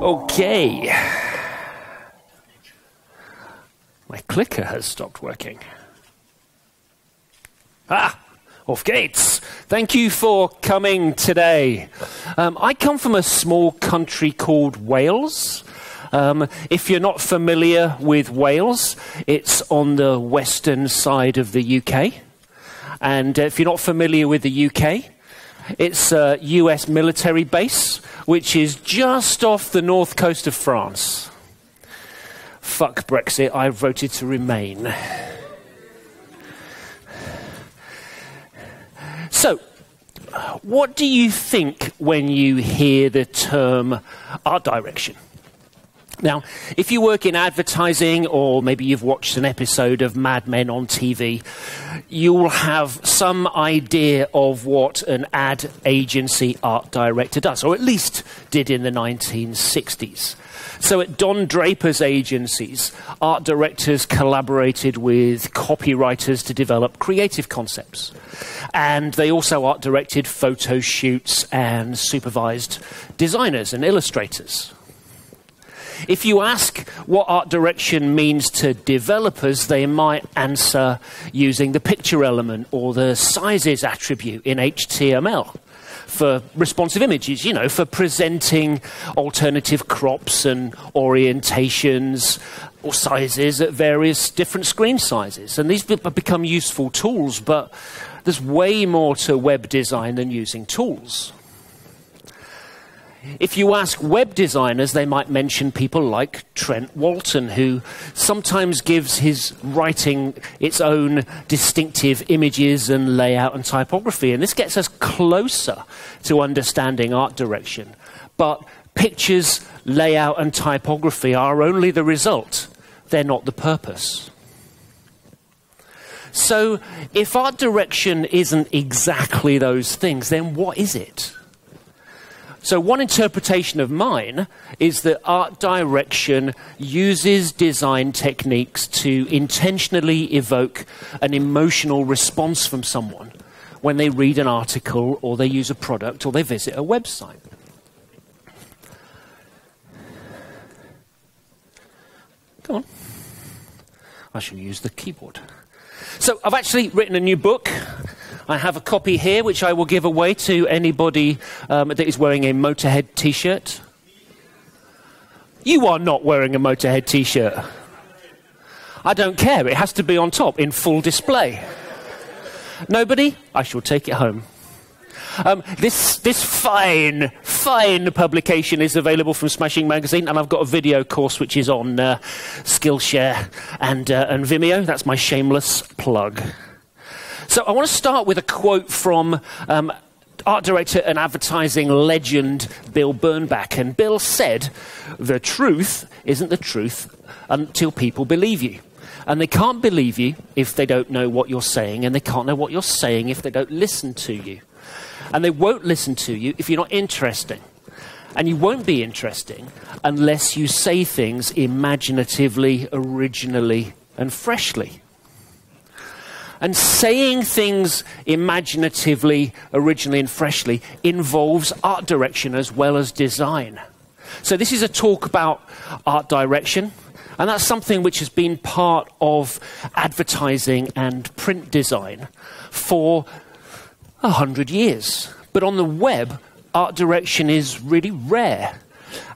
Okay. My clicker has stopped working. Off gates. Thank you for coming today. I come from a small country called Wales. If you're not familiar with Wales, it's on the western side of the UK. And if you're not familiar with the UK, it's a US military base, which is just off the north coast of France. Fuck Brexit, I voted to remain. So, what do you think when you hear the term art direction? Now, if you work in advertising, or maybe you've watched an episode of Mad Men on TV, you'll have some idea of what an ad agency art director does, or at least did in the 1960s. So at Don Draper's agencies, art directors collaborated with copywriters to develop creative concepts. And they also art directed photo shoots and supervised designers and illustrators. If you ask what art direction means to developers, they might answer using the picture element or the sizes attribute in HTML for responsive images, you know, for presenting alternative crops and orientations or sizes at various different screen sizes. And these have become useful tools, but there's way more to web design than using tools. If you ask web designers, they might mention people like Trent Walton, who sometimes gives his writing its own distinctive images and layout and typography. And this gets us closer to understanding art direction. But pictures, layout, and typography are only the result. They're not the purpose. So if art direction isn't exactly those things, then what is it? So one interpretation of mine is that art direction uses design techniques to intentionally evoke an emotional response from someone when they read an article or they use a product or they visit a website. Come on. I shall use the keyboard. So I've actually written a new book. I have a copy here, which I will give away to anybody that is wearing a Motorhead t-shirt. You are not wearing a Motorhead t-shirt. I don't care. It has to be on top in full display. Nobody? I shall take it home. This fine publication is available from Smashing Magazine, and I've got a video course which is on Skillshare and Vimeo. That's my shameless plug. So I want to start with a quote from art director and advertising legend Bill Bernbach. And Bill said, "The truth isn't the truth until people believe you. And they can't believe you if they don't know what you're saying, and they can't know what you're saying if they don't listen to you. And they won't listen to you if you're not interesting. And you won't be interesting unless you say things imaginatively, originally, and freshly." And saying things imaginatively, originally, and freshly involves art direction as well as design. So this is a talk about art direction, and that's something which has been part of advertising and print design for 100 years. But on the web, art direction is really rare,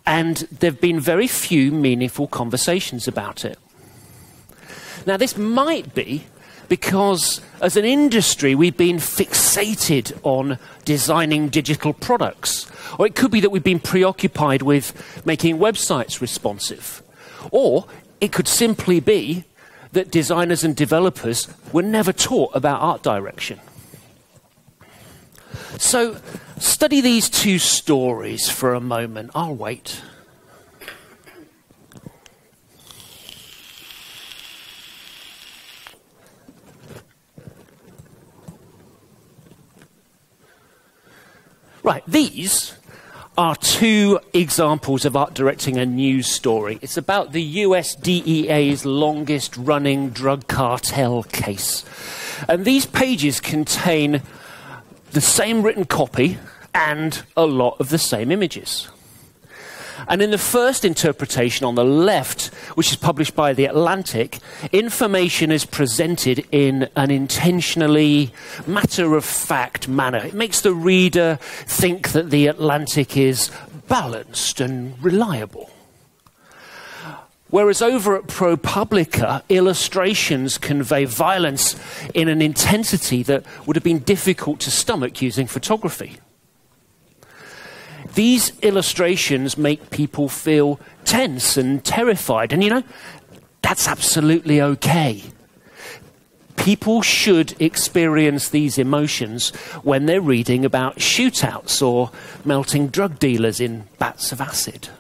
and there have been very few meaningful conversations about it. Now, this might be because as an industry, we've been fixated on designing digital products. Or it could be that we've been preoccupied with making websites responsive. Or it could simply be that designers and developers were never taught about art direction. So study these two stories for a moment. I'll wait. Right, these are two examples of art directing a news story. It's about the US DEA's longest running drug cartel case. And these pages contain the same written copy and a lot of the same images. And in the first interpretation on the left, which is published by The Atlantic, information is presented in an intentionally matter-of-fact manner. It makes the reader think that The Atlantic is balanced and reliable. Whereas over at ProPublica, illustrations convey violence in an intensity that would have been difficult to stomach using photography. These illustrations make people feel tense and terrified. And you know, that's absolutely okay. People should experience these emotions when they're reading about shootouts or melting drug dealers in bats of acid.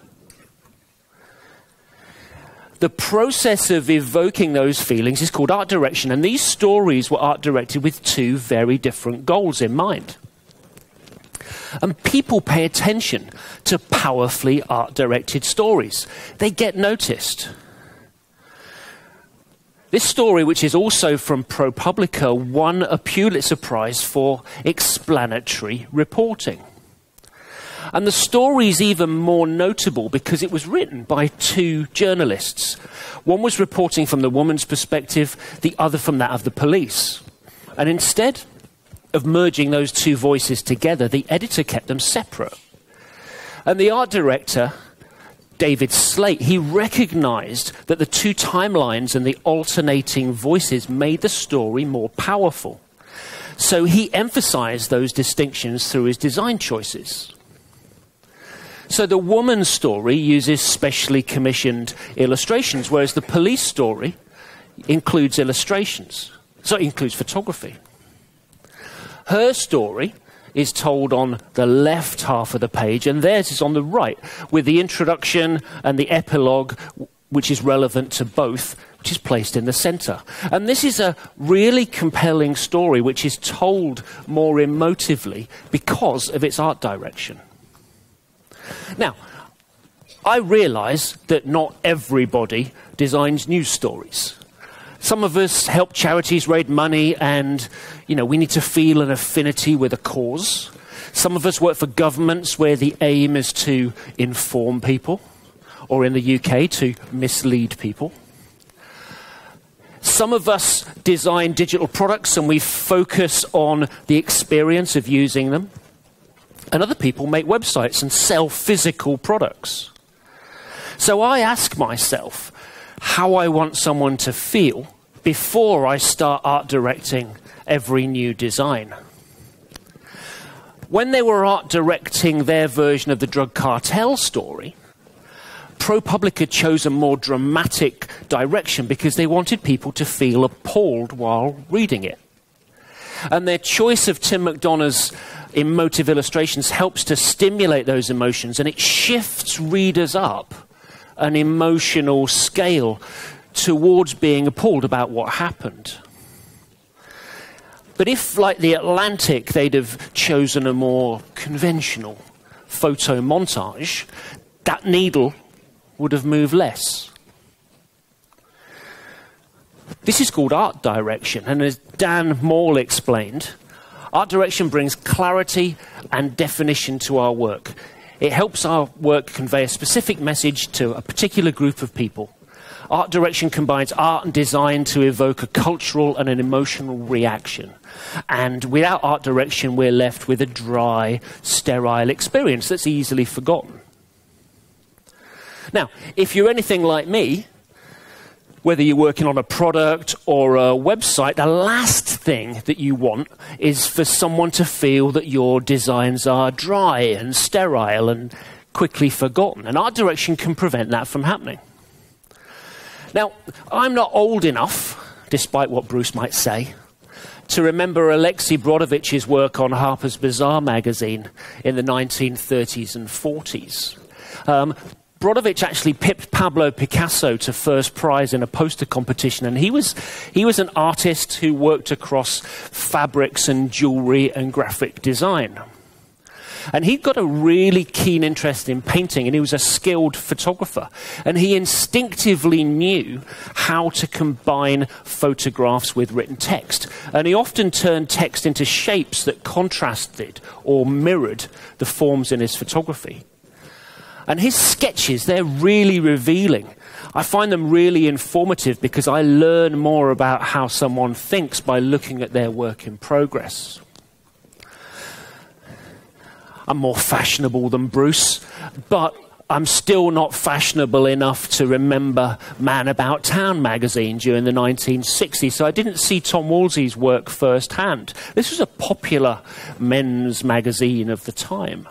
The process of evoking those feelings is called art direction, and these stories were art directed with two very different goals in mind. And people pay attention to powerfully art-directed stories. They get noticed. This story, which is also from ProPublica, won a Pulitzer Prize for explanatory reporting. And the story is even more notable because it was written by two journalists. One was reporting from the woman's perspective, the other from that of the police. And instead of merging those two voices together, the editor kept them separate. And the art director, David Slate, he recognized that the two timelines and the alternating voices made the story more powerful. So he emphasized those distinctions through his design choices. So the woman's story uses specially commissioned illustrations, whereas the police story includes illustrations. So it includes photography. Her story is told on the left half of the page, and theirs is on the right, with the introduction and the epilogue, which is relevant to both, which is placed in the center. And this is a really compelling story, which is told more emotively because of its art direction. Now, I realize that not everybody designs news stories. Some of us help charities raise money and, we need to feel an affinity with a cause. Some of us work for governments where the aim is to inform people, or in the UK, to mislead people. Some of us design digital products and we focus on the experience of using them. And other people make websites and sell physical products. So I ask myself how I want someone to feel before I start art directing every new design. When they were art directing their version of the drug cartel story, ProPublica chose a more dramatic direction because they wanted people to feel appalled while reading it. And their choice of Tim McDonough's emotive illustrations helps to stimulate those emotions, and it shifts readers up an emotional scale towards being appalled about what happened. But if, like The Atlantic, they'd have chosen a more conventional photo montage, that needle would have moved less. This is called art direction, and as Dan Maul explained, art direction brings clarity and definition to our work. It helps our work convey a specific message to a particular group of people. Art direction combines art and design to evoke a cultural and an emotional reaction. And without art direction, we're left with a dry, sterile experience that's easily forgotten. Now, if you're anything like me, whether you're working on a product or a website, the last thing that you want is for someone to feel that your designs are dry and sterile and quickly forgotten. And art direction can prevent that from happening. Now, I'm not old enough, despite what Bruce might say, to remember Alexei Brodovich's work on Harper's Bazaar magazine in the 1930s and 40s. Brodovich actually pipped Pablo Picasso to first prize in a poster competition, and he was an artist who worked across fabrics and jewelry and graphic design. And he'd got a really keen interest in painting, and he was a skilled photographer. And he instinctively knew how to combine photographs with written text. And he often turned text into shapes that contrasted or mirrored the forms in his photography. And his sketches, they're really revealing. I find them really informative because I learn more about how someone thinks by looking at their work in progress. I'm more fashionable than Bruce, but I'm still not fashionable enough to remember Man About Town magazine during the 1960s, so I didn't see Tom Wolsey's work firsthand. This was a popular men's magazine of the time.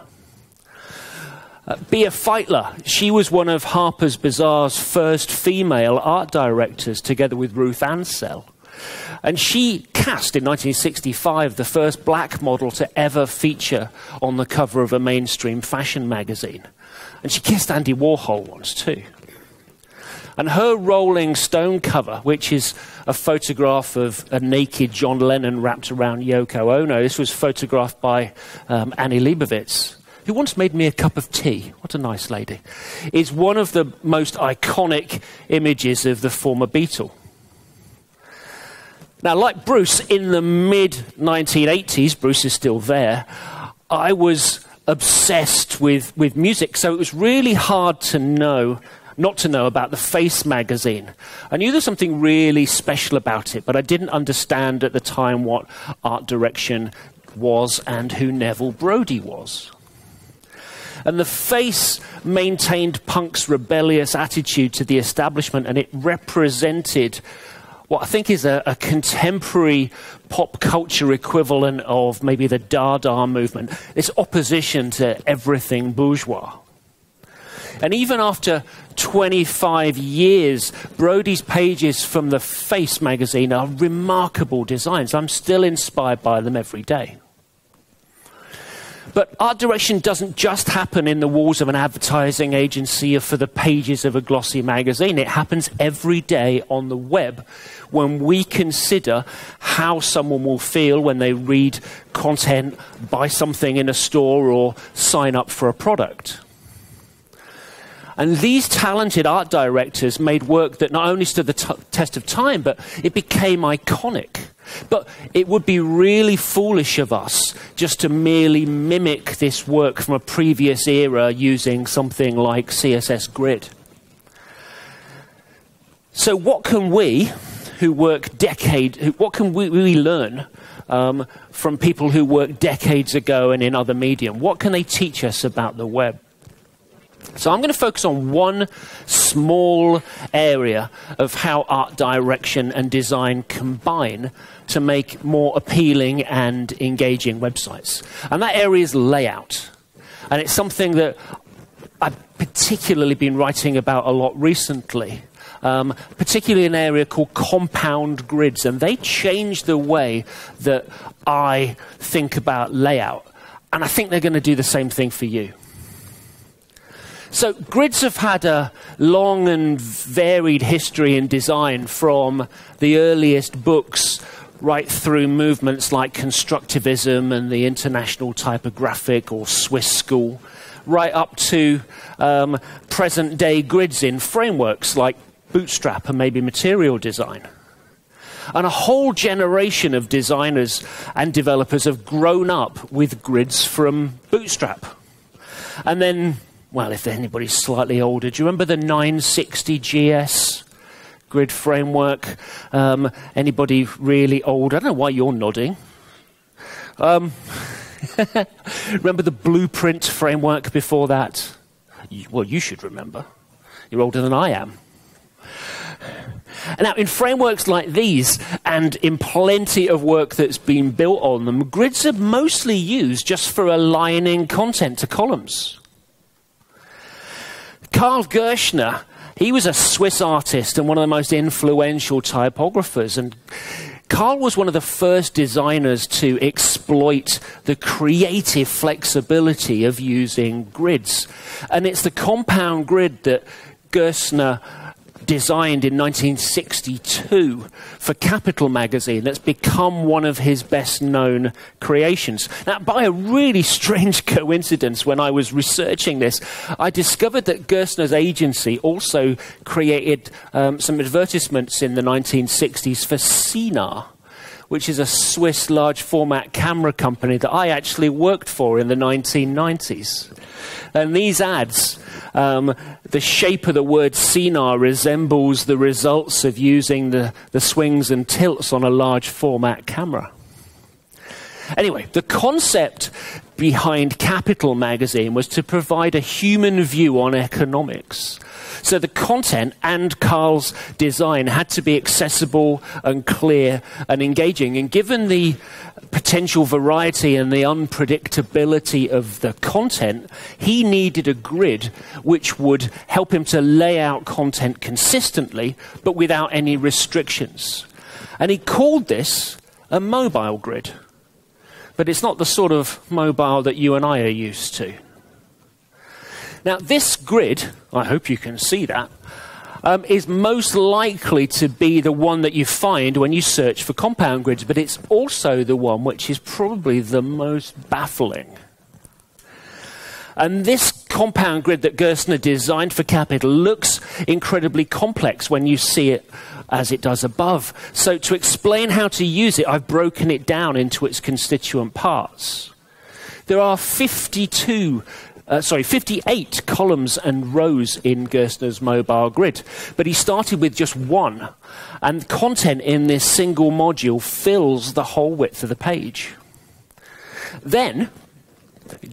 Bea Feitler, she was one of Harper's Bazaar's first female art directors, together with Ruth Ansell. And she cast, in 1965, the first black model to ever feature on the cover of a mainstream fashion magazine. And she kissed Andy Warhol once, too. And her Rolling Stone cover, which is a photograph of a naked John Lennon wrapped around Yoko Ono, this was photographed by Annie Leibovitz, who once made me a cup of tea. What a nice lady. Is one of the most iconic images of the former Beatle. Now, like Bruce, in the mid-1980s, Bruce is still there, I was obsessed with music, so it was really hard to not to know about the Face magazine. I knew there was something really special about it, but I didn't understand at the time what art direction was and who Neville Brody was. And the Face maintained punk's rebellious attitude to the establishment, and it represented what I think is a contemporary pop culture equivalent of maybe the Dada movement, this opposition to everything bourgeois. And even after 25 years, Brody's pages from the Face magazine are remarkable designs. I'm still inspired by them every day. But art direction doesn't just happen in the walls of an advertising agency or for the pages of a glossy magazine. It happens every day on the web when we consider how someone will feel when they read content, buy something in a store, or sign up for a product. And these talented art directors made work that not only stood the test of time, but it became iconic. But it would be really foolish of us just to merely mimic this work from a previous era using something like CSS Grid. So what can we, who work what can we learn from people who worked decades ago and in other medium? What can they teach us about the web? So I'm going to focus on one small area of how art direction and design combine to make more appealing and engaging websites. And that area is layout. And it's something that I've particularly been writing about a lot recently, particularly an area called compound grids. And they change the way that I think about layout. And I think they're going to do the same thing for you. So grids have had a long and varied history in design, from the earliest books right through movements like constructivism and the International Typographic or Swiss School, right up to present-day grids in frameworks like Bootstrap and maybe material design. And a whole generation of designers and developers have grown up with grids from Bootstrap. And then, well, if anybody's slightly older, do you remember the 960 GS grid framework? Anybody really old? I don't know why you're nodding. Remember the Blueprint framework before that? Well, you should remember. You're older than I am. Now, in frameworks like these, and in plenty of work that's been built on them, grids are mostly used just for aligning content to columns. Karl Kirchner, he was a Swiss artist and one of the most influential typographers. And Karl was one of the first designers to exploit the creative flexibility of using grids. And it's the compound grid that Kirchner designed in 1962 for Capital magazine that's become one of his best-known creations. Now, by a really strange coincidence, when I was researching this, I discovered that Kirchner's agency also created some advertisements in the 1960s for Sinar, which is a Swiss large-format camera company that I actually worked for in the 1990s. And these ads, the shape of the word Sinar resembles the results of using the swings and tilts on a large-format camera. Anyway, the concept behind Capital magazine was to provide a human view on economics. So the content and Carl's design had to be accessible and clear and engaging. And given the potential variety and the unpredictability of the content, he needed a grid which would help him to lay out content consistently, but without any restrictions. And he called this a mobile grid. But it's not the sort of mobile that you and I are used to. Now, this grid, I hope you can see that, is most likely to be the one that you find when you search for compound grids, but it's also the one which is probably the most baffling. And this compound grid that Kirchner designed for Capital looks incredibly complex when you see it as it does above. So to explain how to use it, I've broken it down into its constituent parts. There are 58 columns and rows in Kirchner's mobile grid, but he started with just one, and content in this single module fills the whole width of the page. Then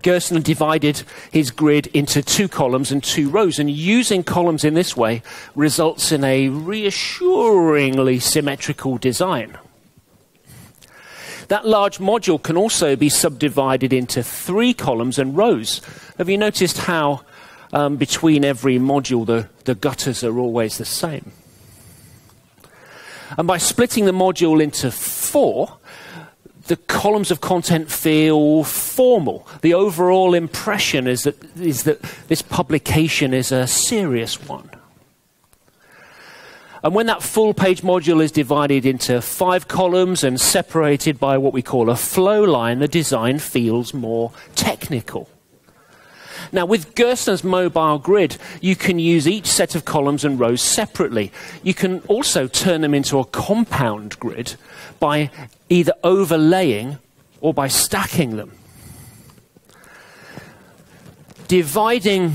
Kirchner divided his grid into 2 columns and 2 rows, and using columns in this way results in a reassuringly symmetrical design. That large module can also be subdivided into 3 columns and rows. Have you noticed how between every module the gutters are always the same? And by splitting the module into 4, the columns of content feel formal. The overall impression is that this publication is a serious one. And when that full page module is divided into 5 columns and separated by what we call a flow line, the design feels more technical. Now, with Kirchner's mobile grid, you can use each set of columns and rows separately. You can also turn them into a compound grid by either overlaying or by stacking them. Dividing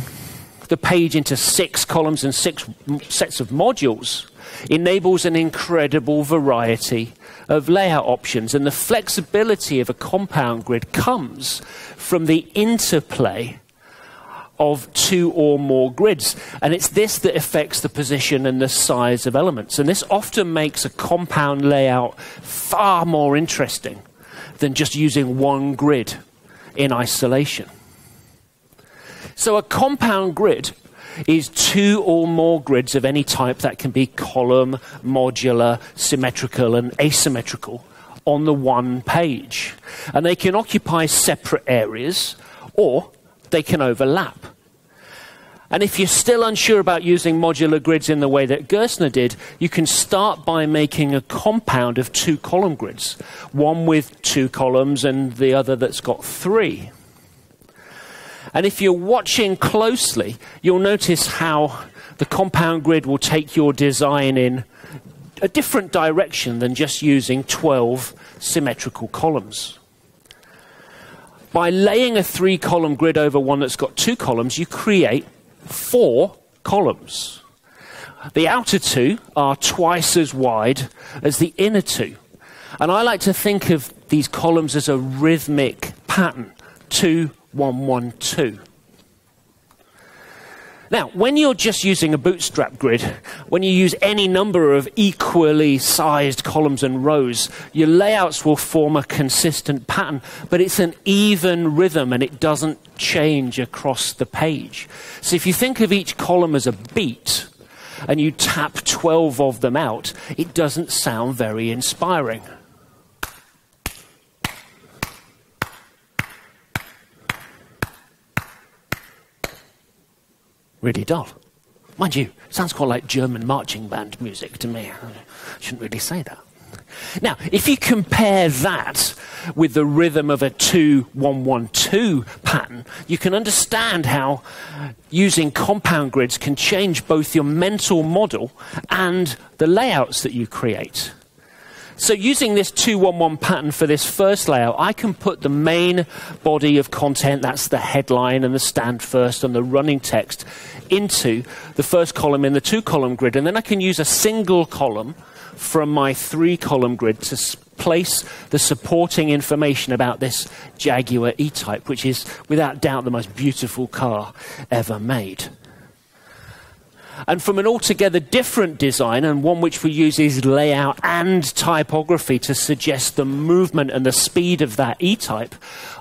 the page into 6 columns and 6 sets of modules enables an incredible variety of layout options, and the flexibility of a compound grid comes from the interplay of 2 or more grids, and it's this that affects the position and the size of elements, and this often makes a compound layout far more interesting than just using one grid in isolation. So a compound grid is 2 or more grids of any type that can be column, modular, symmetrical, and asymmetrical on the one page. And they can occupy separate areas, or they can overlap. And if you're still unsure about using modular grids in the way that Kirchner did, you can start by making a compound of 2 column grids, one with 2 columns and the other that's got 3. And if you're watching closely, you'll notice how the compound grid will take your design in a different direction than just using 12 symmetrical columns. By laying a 3-column grid over one that's got 2 columns, you create 4 columns. The outer 2 are twice as wide as the inner 2. And I like to think of these columns as a rhythmic pattern, 2, 1, 1, 2. Now, when you're just using a bootstrap grid, when you use any number of equally sized columns and rows, your layouts will form a consistent pattern, but it's an even rhythm and it doesn't change across the page. So if you think of each column as a beat and you tap 12 of them out, it doesn't sound very inspiring. Really dull. Mind you, sounds quite like German marching band music to me. I shouldn't really say that. Now, if you compare that with the rhythm of a 2-1-1-2 pattern, you can understand how using compound grids can change both your mental model and the layouts that you create. So using this 2-1-1 pattern for this first layout, I can put the main body of content, that's the headline and the stand first and the running text, into the first column in the 2-column grid. And then I can use a single column from my 3-column grid to place the supporting information about this Jaguar E-Type, which is without doubt the most beautiful car ever made. And from an altogether different design, and one which we use is layout and typography to suggest the movement and the speed of that E-Type,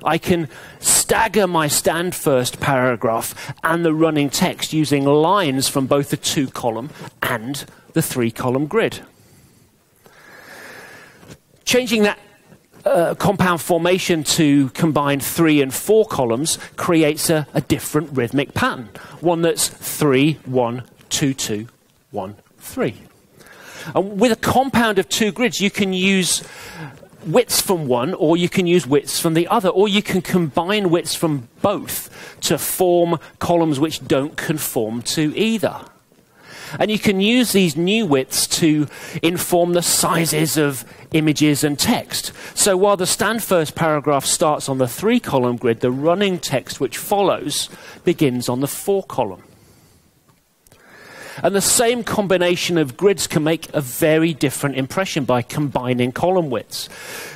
I can stagger my stand first paragraph and the running text using lines from both the 2-column and the 3-column grid. Changing that compound formation to combine 3 and 4 columns creates a different rhythmic pattern, one that's 3-1-2-2-1-3. And with a compound of 2 grids, you can use widths from one, or you can use widths from the other, or you can combine widths from both to form columns which don't conform to either. And you can use these new widths to inform the sizes of images and text. So while the stand first paragraph starts on the 3-column grid, the running text which follows begins on the 4-column. And the same combination of grids can make a very different impression by combining column widths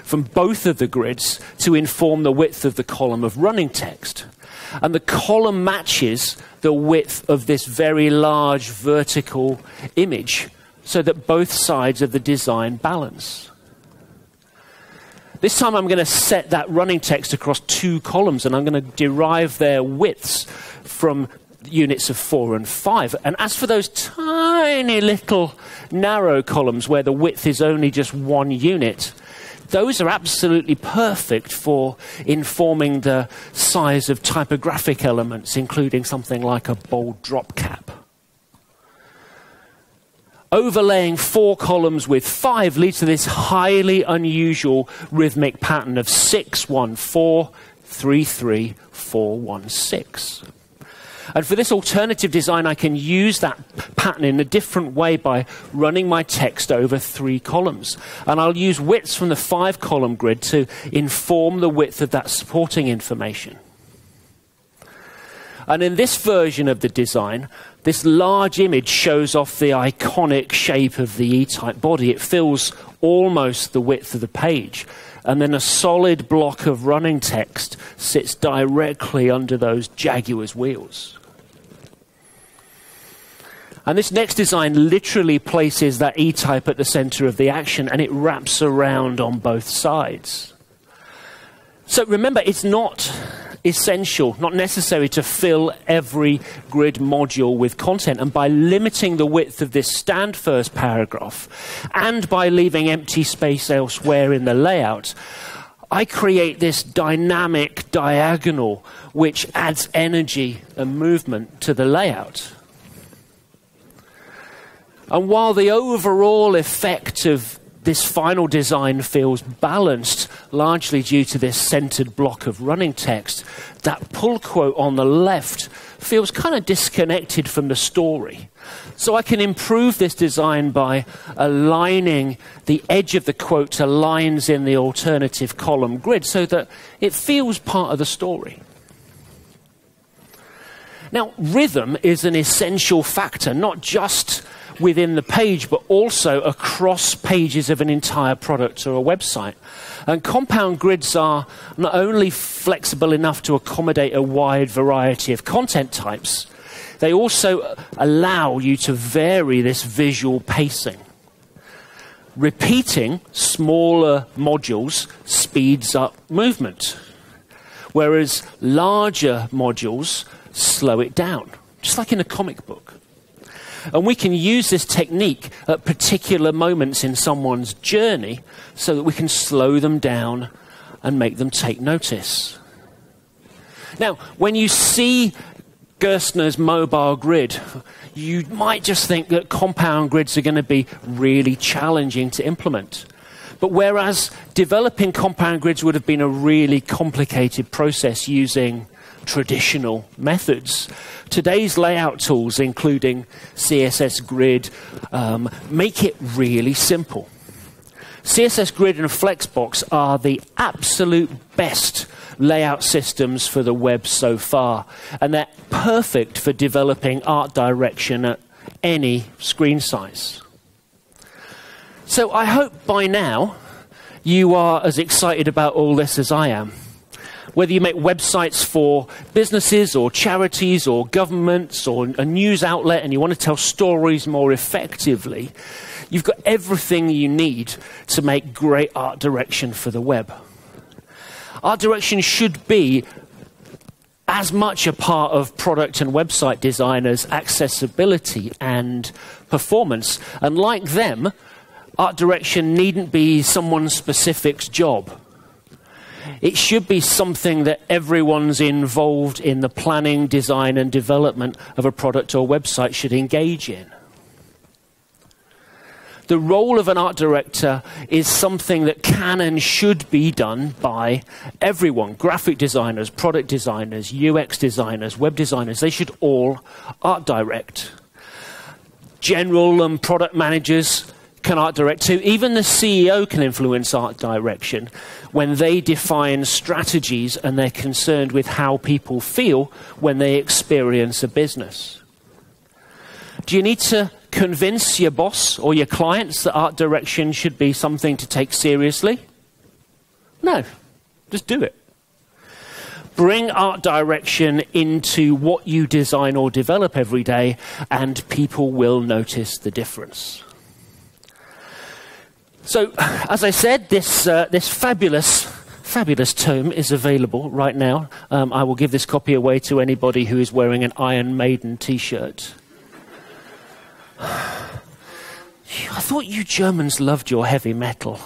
from both of the grids to inform the width of the column of running text. And the column matches the width of this very large vertical image so that both sides of the design balance. This time I'm going to set that running text across 2 columns, and I'm going to derive their widths from units of 4 and 5. And as for those tiny little narrow columns where the width is only just 1 unit, those are absolutely perfect for informing the size of typographic elements, including something like a bold drop cap. Overlaying 4 columns with 5 leads to this highly unusual rhythmic pattern of 6-1-4, 3-3, 4-1-6. And for this alternative design, I can use that pattern in a different way by running my text over 3 columns. And I'll use widths from the 5-column grid to inform the width of that supporting information. And in this version of the design, this large image shows off the iconic shape of the E-Type body. It fills almost the width of the page. And then a solid block of running text sits directly under those Jaguar's wheels. And this next design literally places that E-Type at the center of the action, and it wraps around on both sides. So remember, it's not essential, not necessary to fill every grid module with content. And by limiting the width of this stand first paragraph and by leaving empty space elsewhere in the layout, I create this dynamic diagonal which adds energy and movement to the layout. And while the overall effect of this final design feels balanced, largely due to this centered block of running text, that pull quote on the left feels kind of disconnected from the story. So I can improve this design by aligning the edge of the quote to lines in the alternative column grid so that it feels part of the story. Now, rhythm is an essential factor, not just within the page, but also across pages of an entire product or a website. And compound grids are not only flexible enough to accommodate a wide variety of content types, they also allow you to vary this visual pacing. Repeating smaller modules speeds up movement, whereas larger modules slow it down, just like in a comic book. And we can use this technique at particular moments in someone's journey so that we can slow them down and make them take notice. Now, when you see Kirchner's mobile grid. You might just think that compound grids are going to be really challenging to implement. But whereas developing compound grids would have been a really complicated process using traditional methods, today's layout tools, including CSS Grid, make it really simple. CSS Grid and Flexbox are the absolute best layout systems for the web so far, and they're perfect for developing art direction at any screen size. So I hope by now you are as excited about all this as I am. Whether you make websites for businesses or charities or governments or a news outlet and you want to tell stories more effectively, you've got everything you need to make great art direction for the web. Art direction should be as much a part of product and website designers' accessibility and performance. And like them, art direction needn't be someone specific's job. It should be something that everyone's involved in the planning, design, and development of a product or website should engage in. The role of an art director is something that can and should be done by everyone. Graphic designers, product designers, UX designers, web designers, they should all art direct. General and product managers can art direct too. Even the CEO can influence art direction when they define strategies and they're concerned with how people feel when they experience a business. Do you need to convince your boss or your clients that art direction should be something to take seriously? No, just do it. Bring art direction into what you design or develop every day, and people will notice the difference. So, as I said, this fabulous tome is available right now. I will give this copy away to anybody who is wearing an Iron Maiden t-shirt. I thought you Germans loved your heavy metal.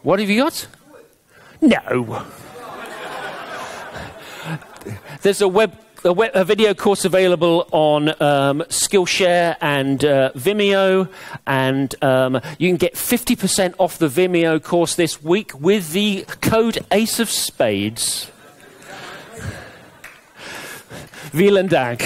What have you got? No. There's a video course available on Skillshare and Vimeo, and you can get 50% off the Vimeo course this week with the code Ace of Spades. Vielen Dank.